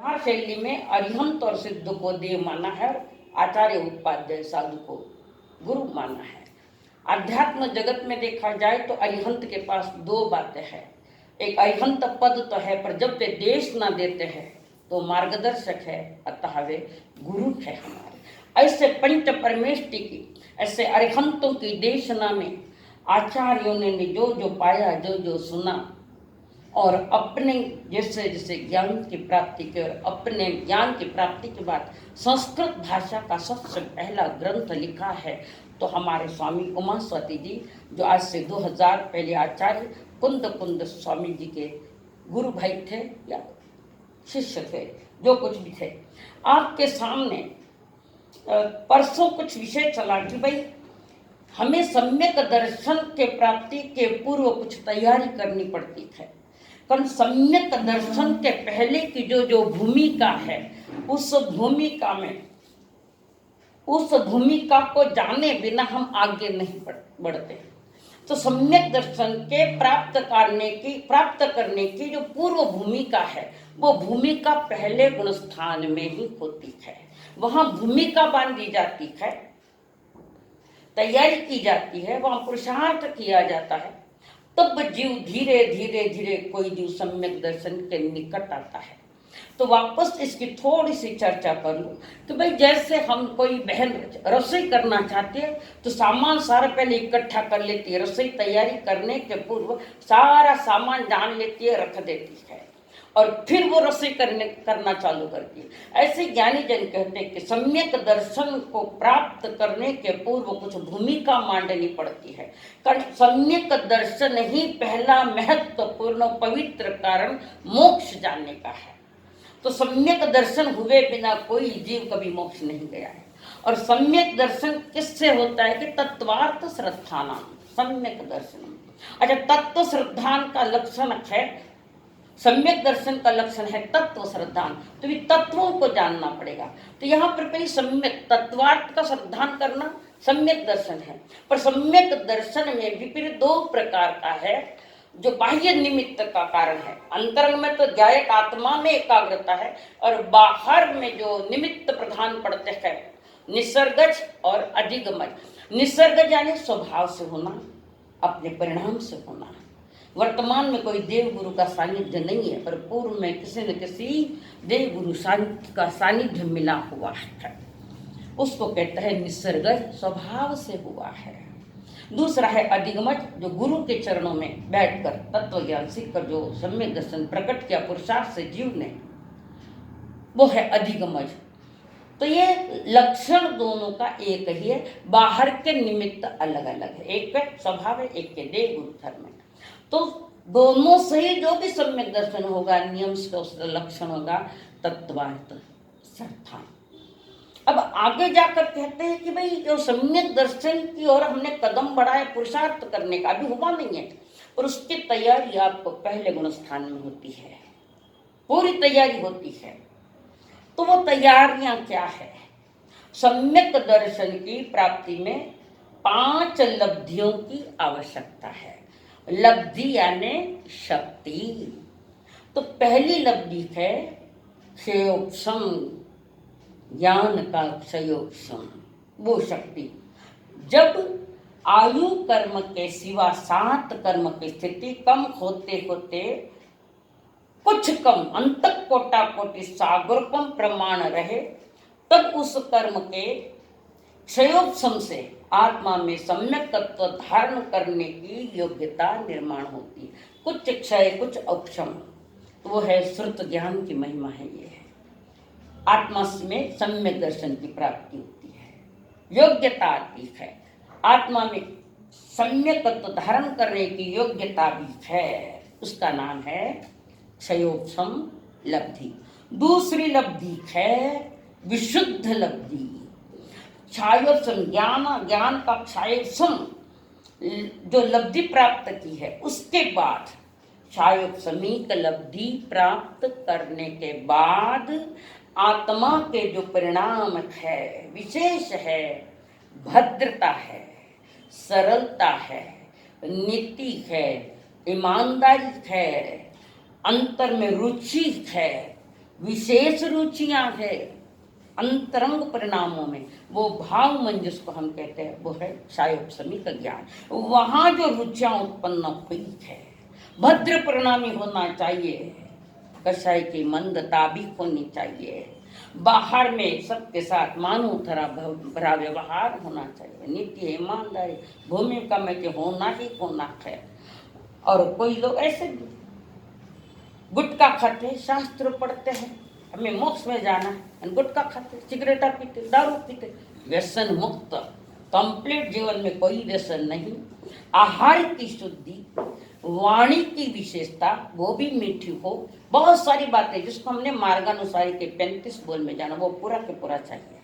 व्यवहार शैली में अरिहंत और सिद्ध को देव माना है, आचार्य उपाध्याय साधु को गुरु माना है। अध्यात्म जगत में देखा जाए तो अरिहंत के पास दो बातें हैं। एक अरिहंत पद तो है, पर जब वे देश ना देते हैं तो मार्गदर्शक है, अतः वे गुरु है हमारे। ऐसे पंच परमेष्टि की, ऐसे अरिहंतों की देशना में आचार्यों ने जो जो पाया, जो जो सुना और अपने जैसे जैसे ज्ञान की प्राप्ति के, और अपने ज्ञान की प्राप्ति के बाद संस्कृत भाषा का सबसे पहला ग्रंथ लिखा है तो हमारे स्वामी उमास्वती जी, जो आज से 2000 पहले आचार्य कुंद कुंद स्वामी जी के गुरु भाई थे या शिष्य थे, जो कुछ भी थे। आपके सामने परसों कुछ विषय चला कि भाई हमें सम्यक दर्शन के प्राप्ति के पूर्व कुछ तैयारी करनी पड़ती है। कारण सम्यक दर्शन के पहले की जो जो भूमिका है, उस भूमिका में, उस भूमिका को जाने बिना हम आगे नहीं बढ़ते। तो सम्यक दर्शन के प्राप्त करने की जो पूर्व भूमिका है, वो भूमिका पहले गुण स्थान में ही होती है। वहां भूमिका बांधी जाती है, तैयारी की जाती है, वहां पुरुषार्थ किया जाता है, तब जीव धीरे धीरे धीरे कोई जीव सम्यक दर्शन के निकट आता है। तो वापस इसकी थोड़ी सी चर्चा कर लूं कि भाई जैसे हम कोई बहन रसोई करना चाहती है तो सामान सारा पहले इकट्ठा कर लेती है, रसोई तैयारी करने के पूर्व सारा सामान जान लेती है, रख देती है, और फिर वो रसोई करना चालू करती है। ऐसे ज्ञानी जन कहते हैं कि सम्यक दर्शन को प्राप्त करने के पूर्व कुछ भूमिका मांडनी पड़ती है। कारण सम्यक दर्शन ही पहला महत्वपूर्ण पवित्र कारण मोक्ष जानने का है। तो सम्यक दर्शन हुए बिना कोई जीव कभी मोक्ष नहीं गया है। और सम्यक दर्शन किससे होता है कि तत्वार्थ श्रद्धाना सम्यक दर्शन। अच्छा, तत्व श्रद्धान का लक्षण है, सम्यक दर्शन का लक्षण है तत्व श्रद्धान, तो भी तत्वों को जानना पड़ेगा। तो यहाँ पर पहले सम्यक तत्वार्थ का श्रद्धान करना सम्यक दर्शन है। पर सम्यक दर्शन में विपरीत दो प्रकार का है, जो बाह्य निमित्त का कारण है। अंतरंग में तो ध्यायक आत्मा में एकाग्रता है, और बाहर में जो निमित्त प्रधान पड़ते हैं, निसर्गज और अधिगमज। निसर्गज यानी स्वभाव से होना, अपने परिणाम से होना। वर्तमान में कोई देव गुरु का सानिध्य नहीं है, पर पूर्व में किसी न किसी देव गुरु का सानिध्य मिला हुआ है, उसको कहते हैं निसर्गज, स्वभाव से हुआ है। दूसरा है अधिगमज, जो गुरु के चरणों में बैठकर तत्व ज्ञान सीखकर जो सम्यक दर्शन प्रकट किया पुरुषार्थ से जीव ने, वो है अधिगमज। तो ये लक्षण दोनों का एक ही है, बाहर के निमित्त अलग अलग है। एक के स्वभाव है, एक के देव गुरु धर्म है। तो दोनों से ही जो भी सम्यक दर्शन होगा, नियम से लक्षण होगा तत्वार्थ श्रद्धा। अब आगे जाकर कहते हैं कि भाई जो सम्यक दर्शन की ओर हमने कदम बढ़ाया पुरुषार्थ करने का, अभी हुआ नहीं है, पर उसकी तैयारी आपको पहले गुण स्थान में होती है, पूरी तैयारी होती है। तो वो तैयारियां क्या है? सम्यक दर्शन की प्राप्ति में 5 लब्धियों की आवश्यकता है। लब्धि यानी शक्ति। तो पहली लब्धि है क्षयोक्षम, ज्ञान का क्षयोक्षम, वो शक्ति। जब आयु कर्म के सिवा 7 कर्म की स्थिति कम होते होते कुछ कम अंतक कोटा कोटि सागरकम प्रमाण रहे, तब उस कर्म के क्षयोक्षम से आत्मा में सम्यक तत्व धारण करने की योग्यता निर्माण होती है। कुछ क्षय कुछ अक्षम, तो वो है श्रुत ज्ञान की महिमा है। ये है आत्मा में सम्यक दर्शन की प्राप्ति होती है, योग्यता आती है। आत्मा में सम्यक तत्व धारण करने की योग्यता भी है, उसका नाम है क्षयोक्षम लब्धि। दूसरी लब्धि है विशुद्ध लब्धि। क्षयोक्षम ज्ञान का क्षयोक्षम जो लब्धि प्राप्त की है, उसके बाद क्षयोक्षमिक लब्धि प्राप्त करने के बाद आत्मा के जो परिणाम है, विशेष है, भद्रता है, सरलता है, नीति है, ईमानदारी है, अंतर में रुचि है, विशेष रुचियां है अंतरंग परिणामों में, वो भाव मन जिसको हम कहते हैं, वो है सायोपसमिक ज्ञान। वहां जो रुचियां उत्पन्न हुई है, भद्र परिणामी होना चाहिए, कषाय की मंदता भी होनी चाहिए, बाहर में सबके साथ मानव थरा भरा व्यवहार होना चाहिए, नीति ईमानदारी भूमिका में कि होना ही होना है। और कोई लोग ऐसे गुटखा खाते, शास्त्र पढ़ते हैं, हमें मोक्ष में जाना है, गुटखा खाते, सिगरेटा पीते, दारू पीते, व्यसन मुक्त कंप्लीट जीवन में कोई व्यसन नहीं। आहार की शुद्धि, वाणी की विशेषता वो भी मीठी हो, बहुत सारी बातें जिसको हमने मार्गानुसारी के 35 बोल में जाना, वो पूरा के पूरा चाहिए।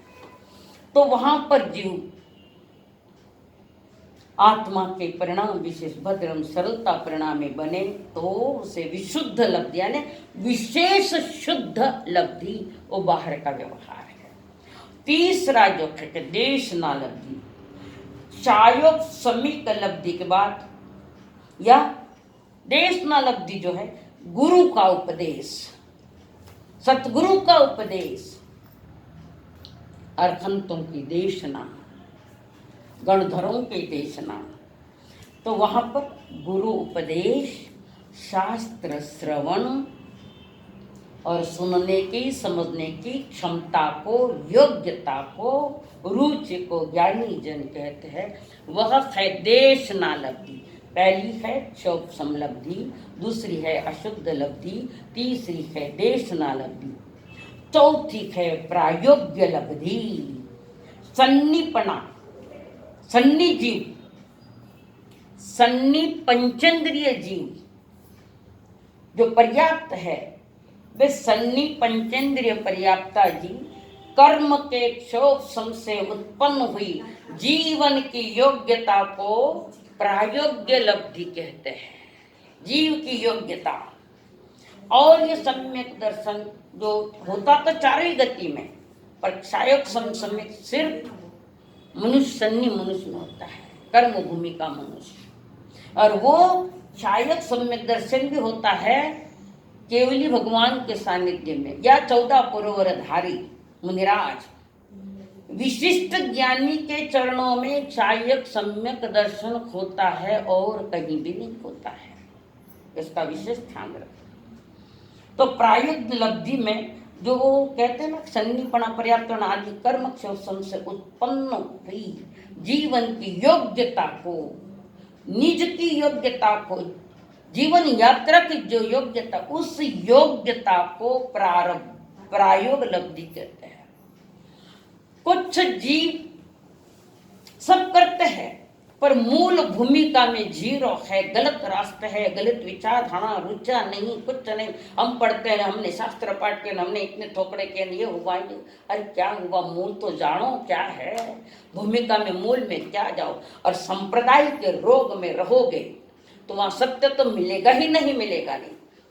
तो वहां पर जीव आत्मा के परिणाम विशेष भद्रम सरलता परिणाम में बने तो उसे विशुद्ध लब्धि यानी विशेष शुद्ध लब्धि वो बाहर का व्यवहार है। तीसरा जो है देश ना लब्धि, शायोग समीक लब्धि के बाद या देश ना लब्धि जो है गुरु का उपदेश, सतगुरु का उपदेश, अरहंतों की देशना, गणधरों की देशना। तो वहां पर गुरु उपदेश, शास्त्र श्रवण और सुनने की समझने की क्षमता को, योग्यता को, रुचि को ज्ञानी जन कहते हैं, वह है देशना लब्धि। पहली है शोभ समलब्धि, दूसरी है अशुद्ध लब्धि, तीसरी है देशना लब्धि, चौथी है प्रायोग्य लब्धि। सन्नीपना, सन्नी जीव, सन्नी पंचेंद्रिय जीव जो पर्याप्त है, वे सन्नी पंचेंद्रिय पर्याप्ता जीव कर्म के क्षोभ से उत्पन्न हुई जीवन की योग्यता को प्रायोग्य लब्धि कहते हैं, जीव की योग्यता। और ये सम्यक दर्शन जो होता तो चारों गति में, पर शायक सम्यक सिर्फ मनुष्य सन्नी मनुष्य में होता है, कर्म भूमि का मनुष्य। और वो शायक सम्यक दर्शन भी होता है केवली भगवान के सानिध्य में, या 14 पुरवरधारी मुनिराज विशिष्ट ज्ञानी के चरणों में शायक सम्यक दर्शन होता है और कहीं भी नहीं होता है, इसका विशेष ध्यान रखें। तो प्रायुक्त लब्धि में जो कहते हैं ना, सन्नीपना पर्याप्त आदि कर्म क्षोभ से उत्पन्न हुई जीवन की योग्यता को, निज की योग्यता को, जीवन यात्रा की जो योग्यता, उस योग्यता को प्रायोग लब्धि कहते हैं। कुछ जीव सब करते हैं पर मूल भूमिका में जीरो है, गलत रास्ते है, गलत विचारधारा, रुचा नहीं, कुछ नहीं। हम पढ़ते हैं, हमने शास्त्र पाठ किया, हमने इतने ठोकरे किए, ये हुआ ही। अरे क्या हुआ, मूल तो जानो क्या है, भूमिका में मूल में क्या जाओ। और संप्रदाय के रोग में रहोगे तो वहाँ सत्य तो मिलेगा ही नहीं, मिलेगा नहीं,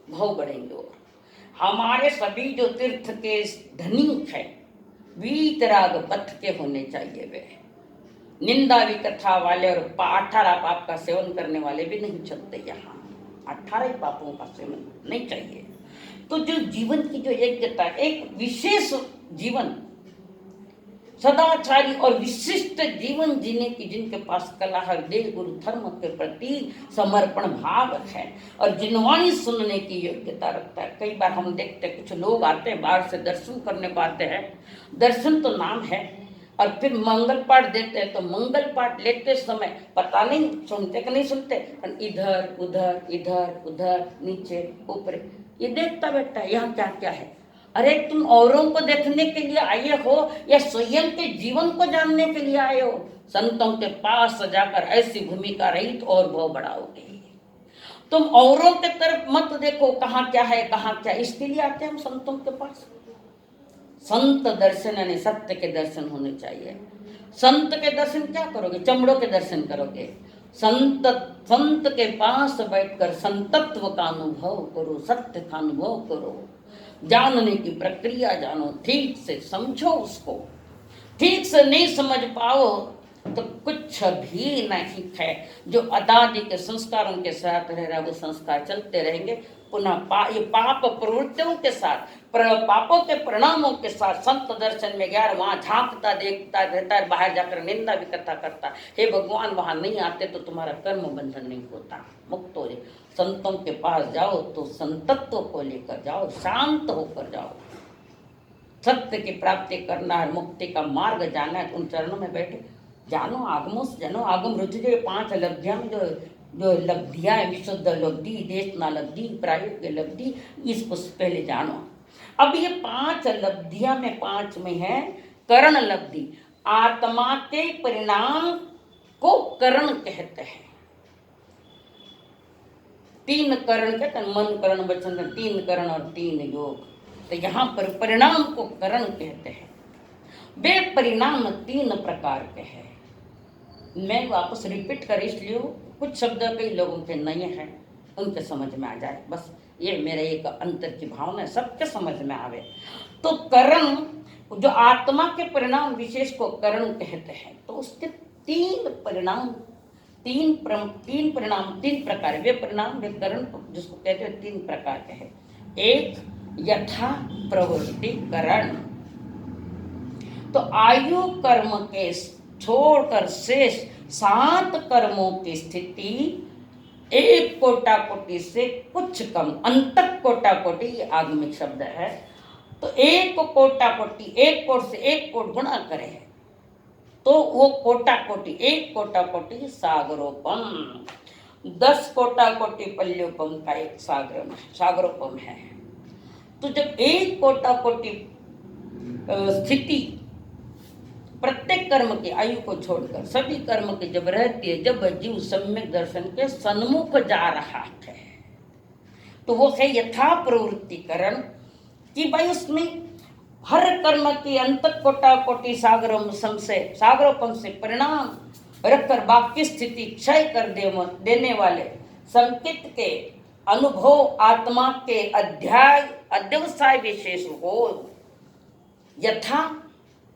भाव बढ़ेंगे। और हमारे सभी जो तीर्थ के धनिक है वीतराग पथ के होने चाहिए, वे निंदा विकथा वाले और 18 पाप का सेवन करने वाले भी नहीं चलते यहाँ, 18 पापों का सेवन नहीं चाहिए। तो जो जीवन की जो योग्यता, एक विशेष जीवन, सदाचारी और विशिष्ट जीवन जीने की जिनके पास कला है, देव गुरु धर्म के प्रति समर्पण भाव है और जिनवाणी सुनने की योग्यता रखता है। कई बार हम देखते हैं कुछ लोग आते हैं बाहर से दर्शन करने को आते हैं, दर्शन तो नाम है, और फिर मंगल पाठ देते हैं तो मंगल पाठ लेते समय पता नहीं सुनते कि नहीं सुनते, इधर उधर इधर उधर नीचे ऊपर ये देखता बैठता है, यहाँ क्या क्या है। अरे तुम औरों को देखने के लिए आए हो या स्वयं के जीवन को जानने के लिए आए हो? संतों के पास जाकर ऐसी भूमिका रही तो और भाव बढ़ाओगे। तुम औरों के तरफ मत देखो कहाँ क्या है कहाँ क्या, इसके लिए आते हैं हम संतों के पास। संत दर्शन यानी सत्य के दर्शन होने चाहिए। संत के दर्शन क्या करोगे? चमड़ों के दर्शन करोगे। संत के पास बैठकर संतत्व का अनुभव करो, सत्य का अनुभव करो, जानने की प्रक्रिया जानो, ठीक से समझो उसको। ठीक से नहीं समझ पाओ तो कुछ भी नहीं है। जो अदादी के संस्कारों के साथ रह रहा वो संस्कार चलते रहेंगे, पुनः ये पाप प्रवृत्तियों के साथ पापों के परिणामों के साथ संत दर्शन में गया, वहां झांकता देखता रहता है, बाहर जाकर निंदा भी करता। हे भगवान, वहां नहीं आते तो तुम्हारा कर्म बंधन नहीं होता, मुक्त हो जाए। संतों के पास जाओ तो संतत्व को लेकर जाओ, शांत होकर जाओ। सत्य की प्राप्ति करना है, मुक्ति का मार्ग जाना है, उन चरणों में बैठे जानो, आगमों से जानो। आगम रुचि जो 5 लब्धियां में जो लब्धियां है, विशुद्ध लब्धि, देशना लब्धि, प्रायोगिक लब्धि, इसको पहले जानो। अब ये 5 लब्धियां में 5 में है करण लब्धि। आत्मा के परिणाम को करण कहते हैं। 3 करण कहते हैं, मन, करण, वचन, 3 करण और 3 योग। तो यहाँ पर परिणाम को करण कहते हैं। वे परिणाम 3 प्रकार के हैं। मैं वापस रिपीट कर इसलिए कुछ शब्द कई लोगों के नहीं हैं, उनके समझ में आ जाए, बस ये मेरे एक अंतर की भावना है, सबके समझ में आवे। तो करण, जो आत्मा के परिणाम विशेष को करण कहते हैं, तो उसके 3 परिणाम, 3 परिणाम 3 प्रकार, वे परिणाम, वे करण जिसको कहते हैं 3 प्रकार के हैं। एक यथा प्रवृत्ति करण, तो आयु कर्म के छोड़कर शेष 7 कर्मों की स्थिति एक कोटा कोटि से कुछ कम, अंतक कोटा कोटि, ये आगमिक शब्द है। तो एक कोटा कोटि, 1 कोट से 1 कोट गुणा करे तो वो कोटा कोटि, 1 कोटा कोटि सागरोपम, 10 कोटा कोटि पल्योपम का एक सागरोपम है। तो जब 1 कोटा कोटि स्थिति प्रत्येक कर्म की आयु को छोड़कर सभी कर्म की जब रहती है, जब जीव सम्यक दर्शन के सन्मुख जा रहा है, तो वो है यथा प्रवृत्तिकरण, कि भाई उसमें हर कर्म की अंतक कोटा कोटि सागरोपम से परिणाम रखकर बाकी स्थिति क्षय कर देने वाले संकित के अनुभव आत्मा के अध्यवसाय विशेष हो। यथा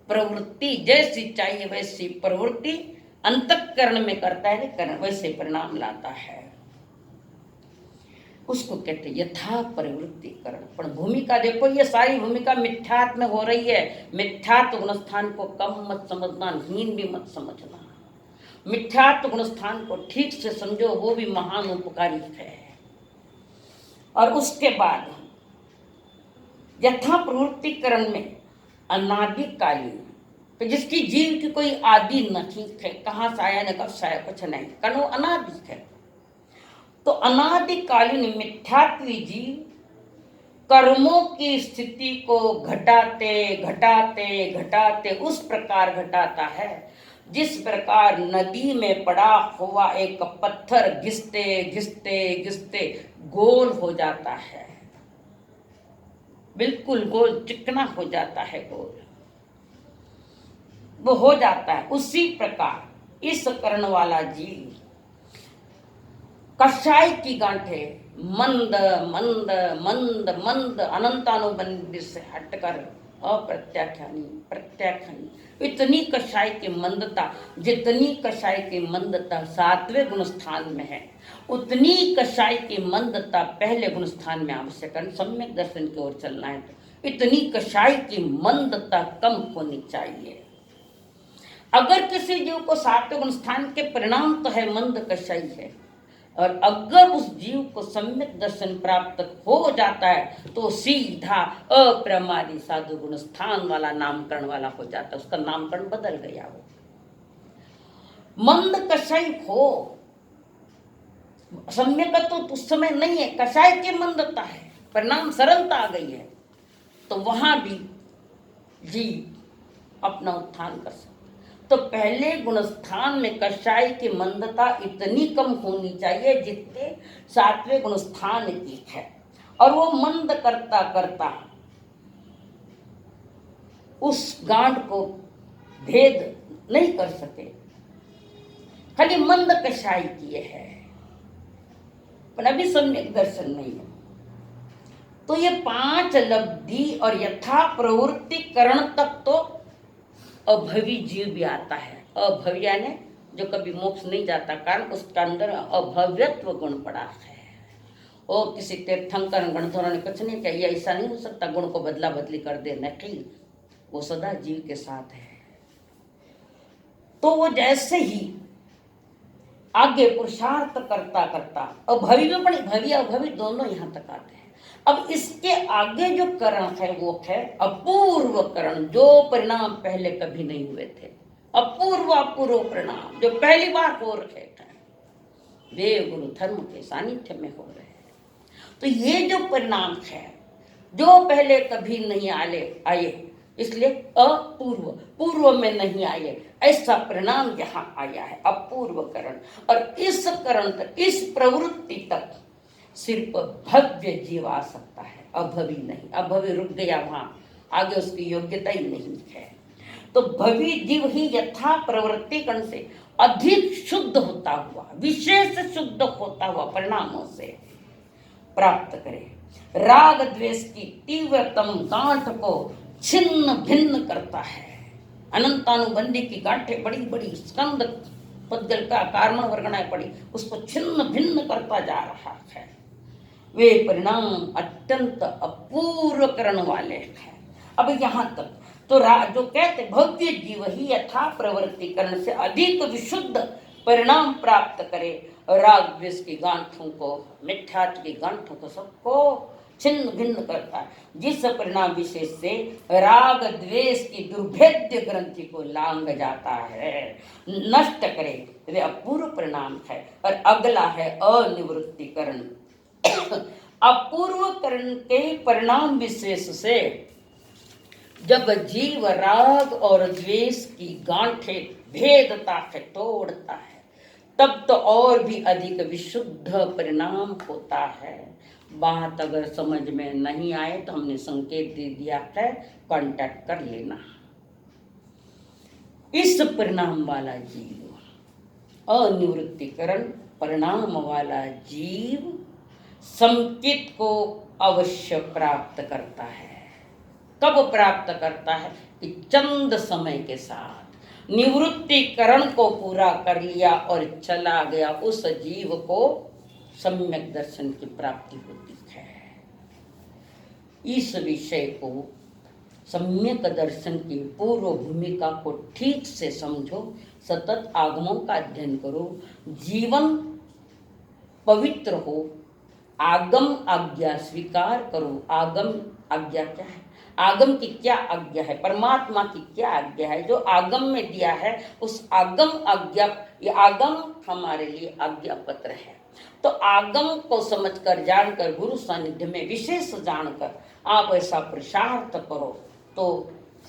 प्रवृत्ति, जैसी चाहिए वैसी प्रवृत्ति अंतःकरण में करता है, वैसे परिणाम लाता है, उसको कहते हैं यथा प्रवृत्तिकरण। पर भूमिका देखो, ये सारी भूमिका मिथ्यात्व में हो रही है। मिथ्यात्व गुणस्थान को कम मत समझना, हीन भी मत समझना। मिथ्यात्व गुणस्थान को ठीक से समझो, वो भी महान उपकारी है। और उसके बाद यथा प्रवृत्तिकरण में अनादिकालीन, तो जिसकी जीव की कोई आदि नहीं है, कहाँ से आया न कब से आया, कुछ नहीं, कारण वो अनादि है। तो अनादिकालीन मिथ्यात्वी जीव कर्मों की स्थिति को घटाते घटाते घटाते उस प्रकार घटाता है जिस प्रकार नदी में पड़ा हुआ एक पत्थर घिसते घिसते घिसते गोल हो जाता है, बिल्कुल गोल, चिकना हो जाता है, गोल वो हो जाता है। उसी प्रकार इस करण वाला जीव कषाय की गांठें मंद मंद मंद मंद अनंतानुबंध से हटकर अप्रत्याख्यानी प्रत्याख्यानी, इतनी कषाय की मंदता, जितनी कषाय की मंदता 7वें गुण स्थान में है, उतनी कषाय की मंदता पहले गुण स्थान में आवश्यक है। सम्यक दर्शन की ओर चलना है तो इतनी कषाय की मंदता कम होनी चाहिए। अगर किसी जीव को 7वें गुण स्थान के परिणाम तो है मंद कषाय है, और अगर उस जीव को सम्यक दर्शन प्राप्त हो जाता है तो सीधा अप्रमादी साधु गुण स्थान वाला नामकरण वाला हो जाता है, उसका नामकरण बदल गया। वो मंद कषाय हो, सम्यक तो उस समय नहीं है, कषाय की मंदता है, परिणाम सरलता आ गई है, तो वहां भी जीव अपना उत्थान कर सकता। तो पहले गुणस्थान में कषाय की मंदता इतनी कम होनी चाहिए जितने 7वें गुणस्थान की है, और वो मंद करता करता उस गांठ को भेद नहीं कर सके, खाली मंद कषाय किए है, पर अभी सम्यक दर्शन नहीं है। तो ये 5 लब्धि और यथा प्रवृत्तिकरण तक तो अभवी जीव भी आता है। अभवी यानी जो कभी मोक्ष नहीं जाता, कारण उसका अंदर अभव्यत्व गुण पड़ा है, ओ किसी तीर्थंकर गणधरों ने कुछ नहीं किया, ऐसा नहीं हो सकता गुण को बदला बदली कर दे, नहीं, वो सदा जीव के साथ है। तो वो जैसे ही आगे पुरुषार्थ करता करता, और भवि में पड़ी, भवि और भवि दोनों यहाँ तक आते हैं। अब इसके आगे जो करण है वो है अपूर्व करण, जो परिणाम पहले कभी नहीं हुए थे। अपूर्व अपूर्व परिणाम जो पहली बार हो रहे हैं, वे गुरु धर्म के सानिध्य में हो रहे हैं। तो ये जो परिणाम है जो पहले कभी नहीं आए, इसलिए अपूर्व, पूर्व में नहीं आए, ऐसा परिणाम यहाँ आया है, अपूर्व करण। और इस करण तक, इस प्रवृत्ति तक सिर्फ भव्य जीव आ सकता है, अभवी नहीं। अभवी रुक गया वहां, आगे उसकी योग्यता ही नहीं है। तो भवी जीव ही यथा प्रवृत्ति कण से अधिक शुद्ध होता हुआ, विशेष शुद्ध होता हुआ परिणामों से प्राप्त करे, राग द्वेष की तीव्रतम गांठ को छिन्न भिन्न करता है। अनंतानुबंधी की गांठें बड़ी बड़ी स्कंद पद्गल का कार्मण वर्गणाएं पड़ी, उसको छिन्न भिन्न करता जा रहा है। वे परिणाम अत्यंत अपूर्व करण वाले हैं। अब यहाँ तक तो जो कहते भव्य जीव ही यथा प्रवृत्तिकरण से अधिक विशुद्ध परिणाम प्राप्त करे, राग द्वेष की गांठों को, मिथ्यात्व की गांठों को, सबको छिन्न भिन्न करता है। जिस परिणाम विशेष से राग द्वेष की दुर्भेद्य ग्रंथि को लांग जाता है, नष्ट करे, वे अपूर्व परिणाम है। और अगला है अनिवृत्तिकरण। अपूर्वकरण के परिणाम विशेष से जब जीव राग और द्वेष की गांठें भेदता है, तोड़ता है, तब तो और भी अधिक विशुद्ध परिणाम होता है। बात अगर समझ में नहीं आए तो हमने संकेत दे दिया है, कांटेक्ट कर लेना। इस परिणाम वाला जीव, अनिवृत्तिकरण परिणाम वाला जीव संकित को अवश्य प्राप्त करता है। कब प्राप्त करता है कि चंद समय के साथ निवृत्तिकरण को पूरा कर लिया और चला गया, उस जीव को सम्यक दर्शन की प्राप्ति होती है। इस विषय को, सम्यक दर्शन की पूर्व भूमिका को ठीक से समझो, सतत आगमों का अध्ययन करो, जीवन पवित्र हो, आगम आज्ञा स्वीकार करो। आगम आज्ञा क्या है? आगम की क्या आज्ञा है? परमात्मा की क्या आज्ञा है? जो आगम में दिया है उस आगम आज्ञा, ये आगम हमारे लिए आज्ञा पत्र है। तो आगम को समझकर, जानकर, गुरु सानिध्य में विशेष जानकर आप ऐसा पुरुषार्थ करो तो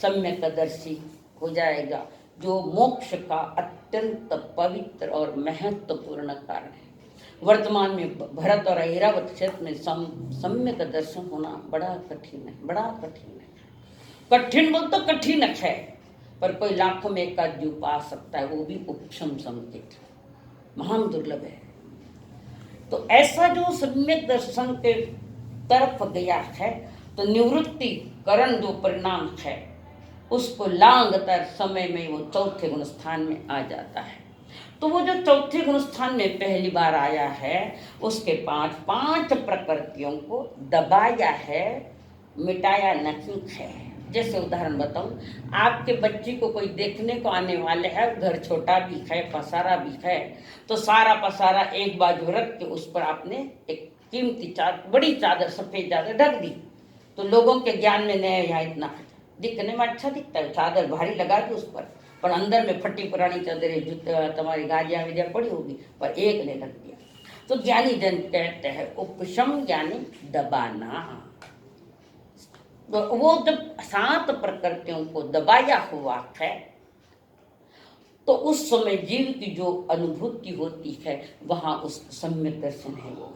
सम्यकदर्शी हो जाएगा, जो मोक्ष का अत्यंत पवित्र और महत्वपूर्ण कारण है। वर्तमान में भरत और ऐरावत क्षेत्र में सम्यक दर्शन होना बड़ा कठिन है, बड़ा कठिन है। कठिन बोल तो कठिन है, पर कोई लाखों में एक आध पा सकता है, वो भी उपशम संकेत, महान दुर्लभ है। तो ऐसा जो सम्यक दर्शन के तरफ गया है, तो निवृत्तिकरण जो परिणाम है उसको लांघकर समय में वो चौथे गुण स्थान में आ जाता है। तो वो जो चौथे गुण स्थान में पहली बार आया है, उसके पांच प्रकृतियों को दबाया है, मिटाया नहीं है। जैसे उदाहरण बताऊं, आपके बच्ची को कोई देखने को आने वाले है, घर छोटा भी है, पसारा भी है, तो सारा पसारा एक बाजू रख के उस पर आपने एक कीमती चादर, बड़ी चादर, सफेद चादर ढक दी, तो लोगों के ज्ञान में नया यहाँ इतना दिखने में अच्छा दिखता है, चादर भारी लगा दी उस पर अंदर में फटी पुरानी चादरें तुम्हारी गाजियां विजिया पड़ी होगी, पर एक ने रख दिया। तो ज्ञानी जन कहते हैं उपशम यानी दबाना। तो वो जब 7 प्रकृतियों को दबाया हुआ है, तो उस समय जीव की जो अनुभूति होती है वहां उस सम्यक दर्शन है वो।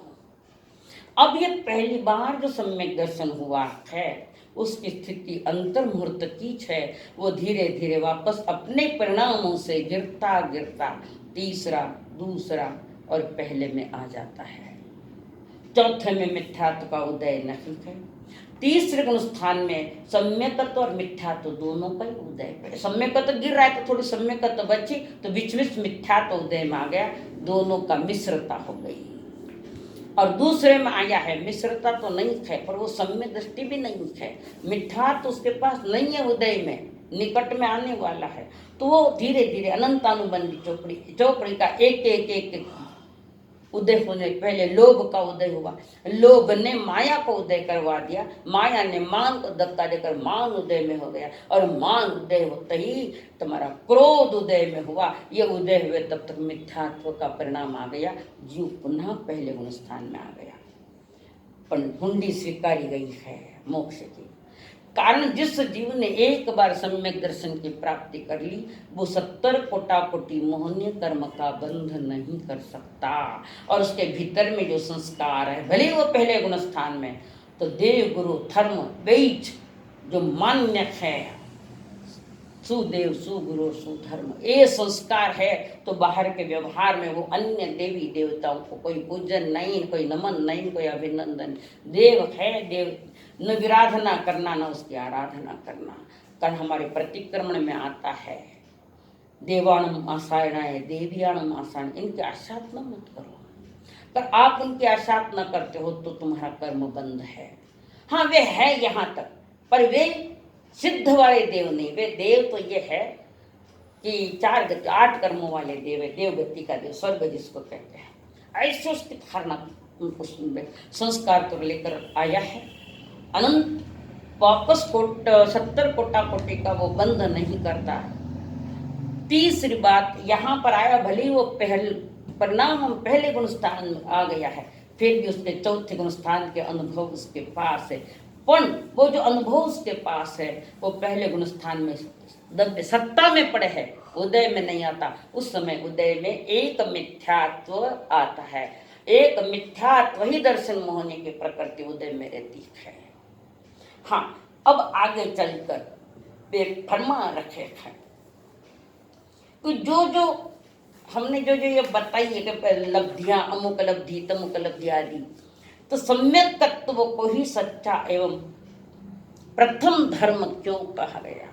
अब ये पहली बार जो सम्यक दर्शन हुआ है, उसकी स्थिति अंतर मुहूर्त की है, वो धीरे धीरे वापस अपने परिणामों से गिरता गिरता तीसरा, दूसरा और पहले में आ जाता है। चौथे में मिथ्यात्व का उदय नहीं है। तीसरे गुण स्थान में सम्यकत्व और मिथ्यात्व दोनों का उदय है। सम्यकत्व गिर रहा है तो थोड़ी सम्यकत्व बची, तो बीच में मिथ्यात्व उदय में आ गया, दोनों का मिश्रता हो गई। और दूसरे में आया है मिश्रता तो नहीं है, पर वो सम्यक दृष्टि भी नहीं है, मिठास तो उसके पास नहीं है, उदय में निकट में आने वाला है। तो वो धीरे धीरे अनंतानुबंधी चौकड़ी का एक एक एक, एक उदय होने पहले लोभ का उदय हुआ, लोभ ने माया को उदय करवा दिया, माया ने मान को धक्का देकर मान उदय में हो गया, और मान उदय होते ही तुम्हारा क्रोध उदय में हुआ। ये उदय हुए तब तक मिथ्यात्व का परिणाम आ गया, जीव पुनः पहले गुण स्थान में आ गया। पर हुंडी स्वीकारी गई है मोक्ष की, कारण जिस जीव ने एक बार सम्यक दर्शन की प्राप्ति कर ली, वो 70 कोटि मोहनीय कर्म का बंध नहीं कर सकता। और उसके भीतर में जो संस्कार है, भले वो पहले गुण स्थान में, तो देव गुरु धर्म वैच जो मान्य है, सुदेव सुगुरु सुधर्म, ये संस्कार है, तो बाहर के व्यवहार में वो अन्य देवी देवताओं को कोई पूजन नहीं, कोई नमन नहीं, कोई अभिनंदन। देव है देव, न विराधना करना न उसकी आराधना करना। कारण हमारे प्रतिक्रमण में आता है देवाणम आसायणाय देवियाणम आसायण, इनकी आसाधना मत करो। पर आप उनकी आसाधना करते हो तो तुम्हारा कर्म बंद है। हाँ वे है यहाँ तक, पर वे सिद्ध वाले देव नहीं, वे देव तो ये है कि 8 कर्मों वाले देव है, देवगति का देव, स्वर्ग जिसको कहते हैं। ऐसे उसकी धारणा संस्कार तो लेकर आया है, अनंत वापस 70 कोटि का वो बंध नहीं करता। तीसरी बात यहाँ पर आया, भले ही वो परिणाम हम पहले गुण स्थान में आ गया है, फिर भी उसके चौथे गुण स्थान के अनुभव उसके पास है। पर वो जो अनुभव उसके पास है वो पहले गुण स्थान में सत्ता में पड़े है, उदय में नहीं आता। उस समय उदय में एक मिथ्यात्व आता है, एक मिथ्यात्व ही दर्शन मोहनी की प्रकृति उदय में रहती है। हाँ, अब आगे चलकर फरमा रखे हैं तो जो हमने जो ये बताई है कि लब्धियां, अमुक लब्धि तमुक लब्धि आदि, तो सम्यक तत्व को ही सच्चा एवं प्रथम धर्म क्यों कहा गया?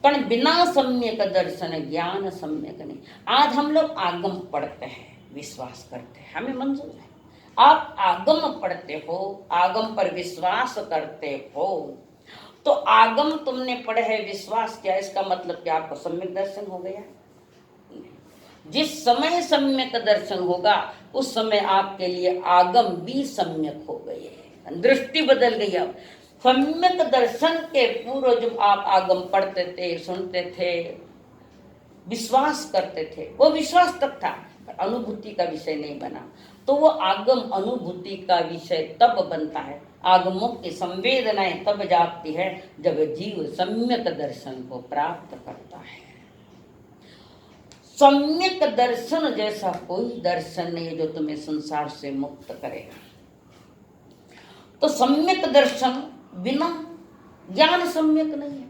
कारण बिना सम्यक दर्शन ज्ञान सम्यक नहीं। आज हम लोग आगम पढ़ते हैं, विश्वास करते हैं, हमें मंजूर है। आप आगम पढ़ते हो, आगम पर विश्वास करते हो, तो आगम तुमने पढ़े है, विश्वास किया, इसका मतलब कि आपको सम्यक दर्शन हो गया। जिस समय सम्यक दर्शन होगा उस समय आपके लिए आगम भी सम्यक हो गए, दृष्टि बदल गई। अब सम्यक दर्शन के पूर्व जब आप आगम पढ़ते थे, सुनते थे, विश्वास करते थे, वो विश्वास तक था, अनुभूति का विषय नहीं बना। तो वो आगम अनुभूति का विषय तब बनता है, आगमों की संवेदनाएं तब जागती है जब जीव सम्यक दर्शन को प्राप्त करता है। सम्यक दर्शन जैसा कोई दर्शन नहीं जो तुम्हें संसार से मुक्त करेगा। तो सम्यक दर्शन बिना ज्ञान सम्यक नहीं है,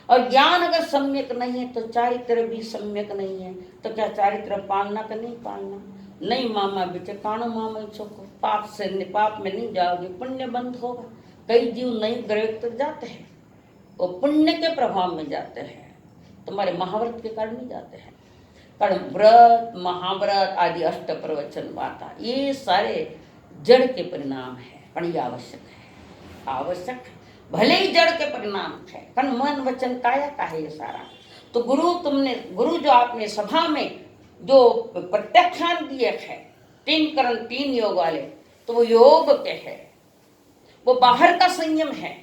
और ज्ञान अगर सम्यक नहीं है तो चारित्र भी सम्यक नहीं है। तो क्या चारित्र पालना का नहीं पालना? नहीं मामा बेटे काणो मामा चोको, पाप से पाप में नहीं जाओगे, पुण्य बंद होगा। कई जीव नई ग्रह तक जाते हैं, वो पुण्य के प्रभाव में जाते हैं, तुम्हारे महाव्रत के कारण नहीं जाते हैं। कारण व्रत, महाव्रत आदि अष्ट प्रवचन वार्ता ये सारे जड़ के परिणाम है, पर ये आवश्यक है, आवश्यक है, भले ही जड़ के परिणाम है। कारण मन वचन काया का है ये सारा। तो गुरु जो आपने सभा में जो प्रत्याख्यान दिए है, 3 करण 3 योग वाले, तो वो योग के है, वो बाहर का संयम है।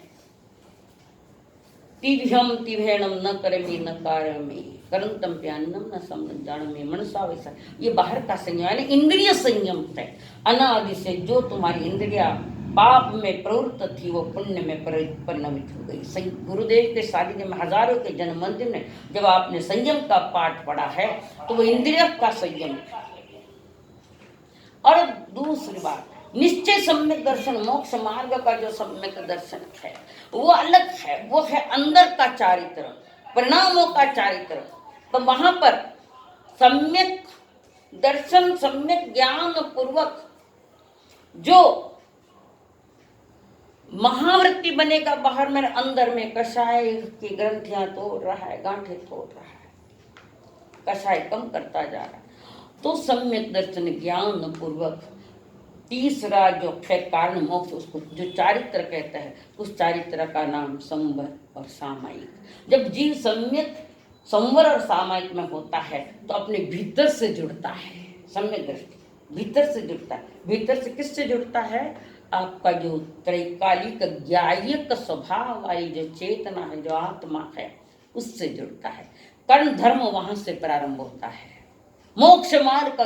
तिभ्यम तिभेणम न करमी न कारमी करंतम प्यान्नम न समझाणमी मनसा वैसा, ये बाहर का संयम यानी इंद्रिय संयम है। अनादि से जो तुम्हारी इंद्रिया पाप में प्रवृत्त थी वो पुण्य में परिणमित हो गई। गुरुदेव के सानिध्य में हजारों के जन्म मंदिर में जब आपने संयम का पाठ पढ़ा है तो वो इंद्रिय का संयम। और दूसरी बात, निश्चय सम्यक दर्शन, मोक्ष मार्ग का जो सम्यक दर्शन है वो अलग है, वो है अंदर का चारित्र, परिणामों का चारित्र। तो वहां पर सम्यक दर्शन, सम्यक ज्ञान पूर्वक जो महावृत्ति बनेगा बाहर में, अंदर में कषाय की ग्रंथियां तोड़ रहा है, गांठे तोड़ रहा है, कषाय कम करता जा रहा है। तो सम्यक दर्शन ज्ञान पूर्वक तीसरा जो है कारण मोक्ष, उसको जो चारित्र कहते हैं, उस चारित्र का नाम संवर और सामायिक। जब जीव सम्यक संवर और सामायिक में होता है तो अपने भीतर से जुड़ता है, सम्यक दृष्टि भीतर से जुड़ता है। भीतर से किससे जुड़ता है? आपका जो त्रैकालिक ज्ञायक स्वभाव वाली जो चेतना है, जो आत्मा है, उससे जुड़ता है। कर्ण धर्म वहां से प्रारंभ होता है। मोक्ष मार्ग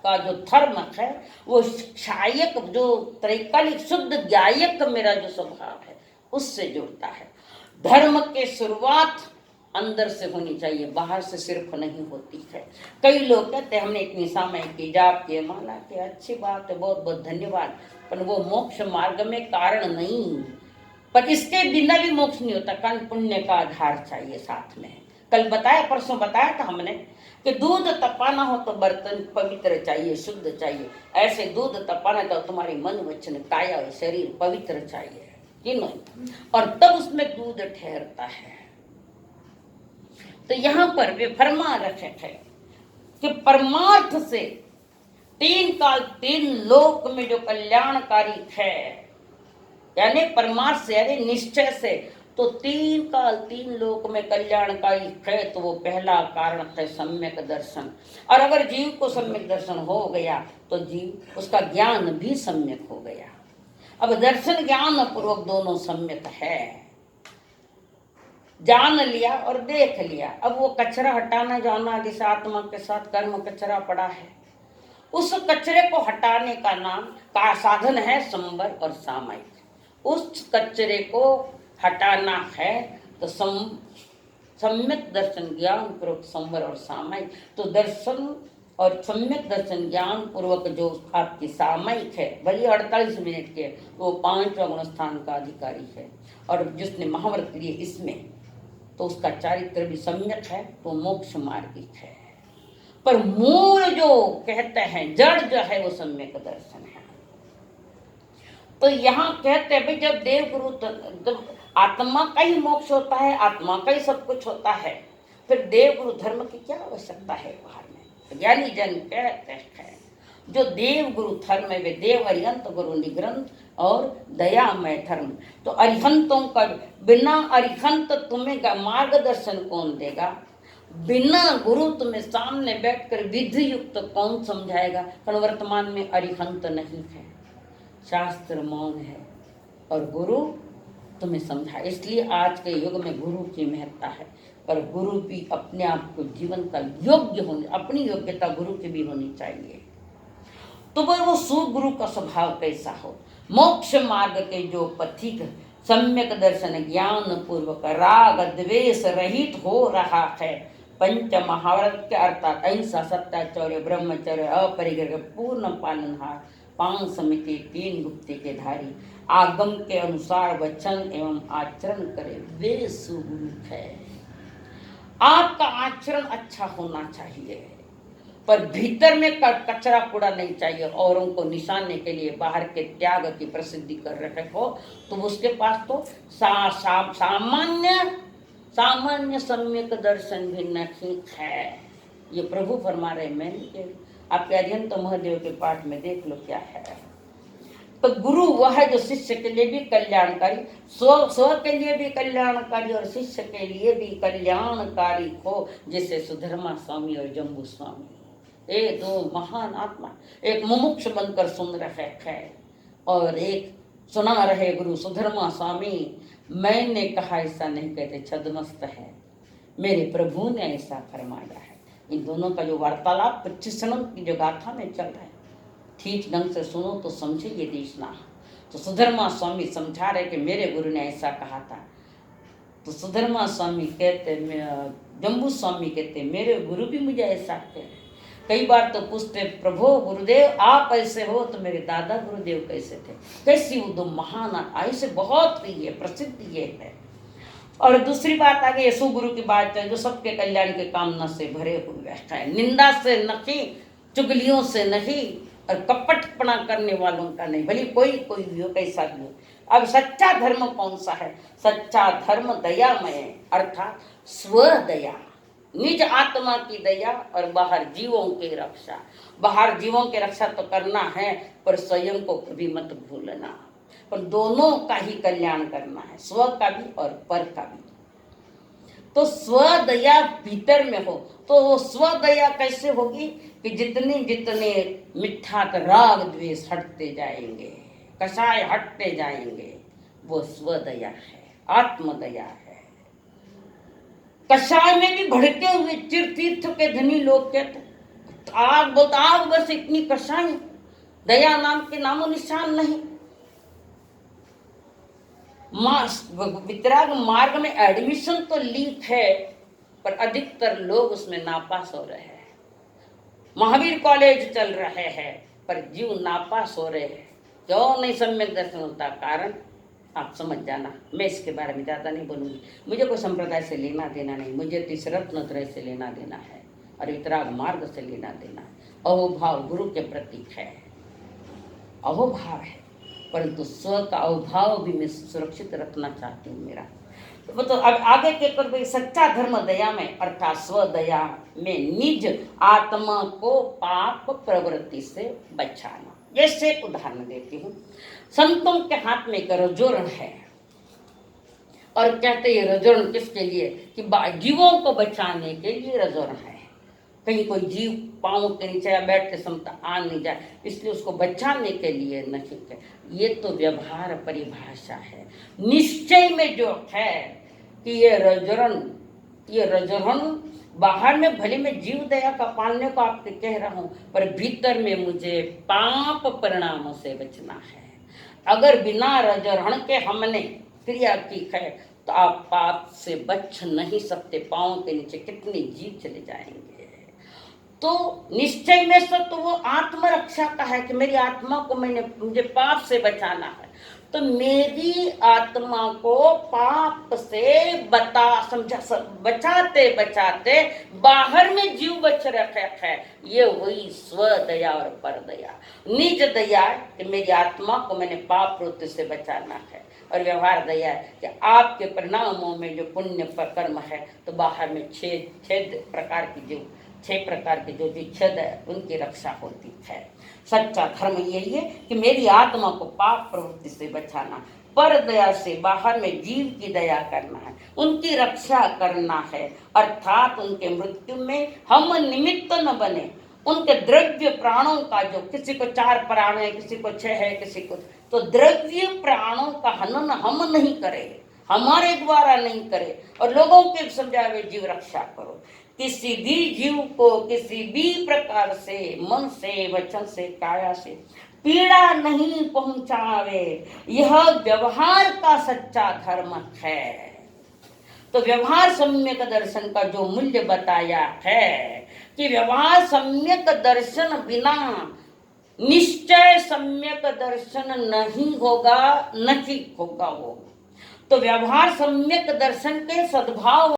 का जो धर्म है वो क्षायक, जो त्रैकालिक शुद्ध ज्ञायक मेरा जो स्वभाव है, उससे जुड़ता है। धर्म के शुरुआत अंदर से होनी चाहिए, बाहर से सिर्फ नहीं होती है। कई लोग कहते हैं हमने इतनी समय की, जाप की, माला की, अच्छी बात है, बहुत बहुत धन्यवाद, पर वो मोक्ष मार्ग में कारण नहीं। पर इसके बिना भी मोक्ष नहीं होता, कारण पुण्य का आधार चाहिए साथ में। कल बताया, परसों बताया था हमने कि दूध तपाना हो तो बर्तन पवित्र चाहिए, शुद्ध चाहिए। ऐसे दूध तपाना तो तुम्हारी मन, वचन, काया और शरीर पवित्र चाहिए, तीनों, और तब उसमें दूध ठहरता है। तो यहाँ पर वे फरमा रखे थे कि परमार्थ से तीन काल तीन लोक में जो कल्याणकारी है, यानी परमार्थ से यानी निश्चय से, तो तीन काल तीन लोक में कल्याणकारी है। तो वो पहला कारण है सम्यक दर्शन। और अगर जीव को सम्यक दर्शन हो गया तो जीव, उसका ज्ञान भी सम्यक हो गया। अब दर्शन ज्ञान पूर्वक दोनों सम्यक है, जान लिया और देख लिया। अब वो कचरा हटाना जाना, जिस आत्मा के साथ कर्म कचरा पड़ा है, उस कचरे को हटाने का नाम का साधन है संवर और सामायिक। उस कचरे को हटाना है तो सम्यक दर्शन ज्ञान पूर्वक संवर और सामायिक। तो दर्शन और सम्यक दर्शन ज्ञान पूर्वक जो आपकी सामायिक है, भले 48 मिनट के, वो 5वां गुण स्थान का अधिकारी है। और जिसने महाव्रत लिए इसमें, तो उसका चारित्र भी सम्यक है, तो मोक्ष मार्गिक है। पर मूल जो कहते हैं, जड़ जो है, वो सम्यक दर्शन है। तो यहाँ कहते हैं भाई, जब देव गुरु, जब आत्मा का ही मोक्ष होता है, आत्मा का ही सब कुछ होता है, फिर देव गुरु धर्म की क्या आवश्यकता है बाहर में? ज्ञानी जन कहते हैं जो देव गुरु धर्म है वे देव अरिहंत गुरु निग्रंथ और दयामय धर्म। तो अरिहंतों का, बिना अरिहंत तुम्हें मार्गदर्शन कौन देगा? बिना गुरु तुम्हें सामने बैठकर विधि युक्त कौन समझाएगा? कारण वर्तमान में अरिहंत नहीं है, शास्त्र मौन है और गुरु तुम्हें समझाए। इसलिए आज के युग में गुरु की महत्ता है, पर गुरु भी अपने आप को जीवन का योग्य होने, अपनी योग्यता गुरु की भी होनी चाहिए। तो वो सुगुरु का स्वभाव कैसा हो? मोक्ष मार्ग के जो पथिक सम्यक दर्शन ज्ञान पूर्वक राग द्वेष रहित हो रहा है, पंच महाव्रत के अर्थात अहिंसा, सत्याचौर्य, ब्रह्मचर्य, अपरिग्रह पूर्ण पालनहार, 5 समिति, 3 गुप्ती के धारी, आगम के अनुसार वचन एवं आचरण करे, वे सुगुरु है। आपका आचरण अच्छा होना चाहिए, पर भीतर में कचरा कूड़ा नहीं चाहिए। औरों को निशाने के लिए बाहर के त्याग की प्रसिद्धि कर रहे हो, तो उसके पास तो सामान्य सम्यक दर्शन भी नहीं है। ये प्रभु फरमा रहे, मैं आपके अरिहंत महादेव के पाठ में देख लो क्या है। तो गुरु वह है जो शिष्य के लिए भी कल्याणकारी, स्व के लिए भी कल्याणकारी और शिष्य के लिए भी कल्याणकारी हो, जैसे सुधर्मा स्वामी और जम्बू स्वामी, ये 2 महान आत्मा, एक मुमुक्ष बनकर सुन रहे हैं और एक सुना रहे गुरु सुधर्मा स्वामी। मैंने कहा ऐसा नहीं कहते, छद्मस्त है, मेरे प्रभु ने ऐसा फरमाया है। इन दोनों का जो वार्तालाप 25 क्षणों की जो गाथा में चल रहा है, ठीक ढंग से सुनो तो समझे ये देशना। तो सुधर्मा स्वामी समझा रहे कि मेरे गुरु ने ऐसा कहा था। तो सुधर्मा स्वामी कहते, जम्बू स्वामी कहते, मेरे गुरु भी मुझे ऐसा कहते। कई बार तो पूछते, प्रभु गुरुदेव आप ऐसे हो, तो मेरे दादा गुरुदेव कैसे थे? कैसी वो 2 महान ऐसे बहुत ये प्रसिद्ध ये है। और दूसरी बात आ गई सुगुरु की बात है, जो सबके कल्याण के कामना से भरे हुए हैं, निंदा से नहीं, चुगलियों से नहीं, और कपटपना करने वालों का नहीं, भले कोई भी हो, कैसा भी हो। अब सच्चा धर्म कौन सा है? सच्चा धर्म दयामय, अर्थात स्वदया। निज आत्मा की दया और बाहर जीवों की रक्षा। बाहर जीवों की रक्षा तो करना है, पर स्वयं को कभी मत भूलना। पर दोनों का ही कल्याण करना है, स्व का भी और पर का भी। तो स्व दया भीतर में हो तो वो स्व दया कैसे होगी कि जितने जितने मिथ्या राग द्वेष हटते जाएंगे, कषाय हटते जाएंगे, वो स्व दया है, आत्म दया है। कषाय में भी भड़के हुए चिर तीर्थ के धनी लोग कहते आग बहुत आग, बस इतनी कषाय, दया नाम के नामो निशान नहीं। वितराग मार्ग में एडमिशन तो लीक है, पर अधिकतर लोग उसमें नापास हो रहे हैं। महावीर कॉलेज चल रहे हैं, पर जीव नापास हो रहे हैं। क्यों नहीं सम्यक दर्शन होता? कारण आप समझ जाना। मैं इसके बारे में ज़्यादा नहीं बोलूँगी। मुझे कोई संप्रदाय से लेना देना नहीं, मुझे तीसरत्न त्रय से लेना देना है और वितराग मार्ग से लेना देना है। अहोभाव गुरु के प्रतीक है, अहोभाव है, परंतु स्व का अहोभाव भी मैं सुरक्षित रखना चाहती हूँ मेरा। तो अब आगे के कर सच्चा धर्म दया में अर्थात स्व दया में निज आत्मा को पाप प्रवृत्ति से बचाना। जैसे एक उदाहरण देती हूँ। संतों के हाथ में एक रजोरण है और कहते ये रजोरण किसके लिए कि जीवों को बचाने के लिए रजोरण है। कहीं कोई जीव पाँव के नीचे या बैठते समता आ नहीं जाए, इसलिए उसको बचाने के लिए नहीं है। ये तो व्यवहार परिभाषा है। निश्चय में जो है कि ये रजोरण बाहर में भले मैं जीव दया का पालने को आपके कह रहा हूँ, पर भीतर में मुझे पाप परिणामों से बचना है। अगर बिना रजोरण के हमने क्रिया की है तो आप पाप से बच नहीं सकते। पाँव के नीचे कितने जीव चले जाएंगे। तो निश्चय में से तो वो आत्मरक्षा का है कि मेरी आत्मा को मुझे पाप से बचाना है। तो मेरी आत्मा को पाप से बचाते बचाते बाहर में जीव बच रखे है। ये वही स्व दया और पर दया। निज दया कि मेरी आत्मा को मैंने पाप वृत्ति से बचाना है, और व्यवहार दया है कि आपके परिणामों में जो पुण्य कर्म है तो बाहर में छह प्रकार के जो विच्छेद है उनकी रक्षा होती है। सच्चा धर्म यही है कि मेरी आत्मा को पाप प्रवृत्ति से बचाना, पर दया से बाहर में जीव की दया करना है, उनकी रक्षा करना है। अर्थात उनके मृत्यु में हम निमित्त न बने। उनके द्रव्य प्राणों का जो किसी को 4 प्राण है, किसी को 6 है, किसी को तो द्रव्य प्राणों का हनन हम नहीं करें, हमारे द्वारा नहीं करें। और लोगों के समझावे जीव रक्षा करो। किसी भी जीव को किसी भी प्रकार से मन से वचन से काया से पीड़ा नहीं पहुंचावे, यह व्यवहार का सच्चा धर्म है। तो व्यवहार सम्यक दर्शन का जो मूल्य बताया है कि व्यवहार सम्यक दर्शन बिना निश्चय सम्यक दर्शन नहीं होगा, नहीं होगा वो। तो व्यवहार सम्यक दर्शन के सद्भाव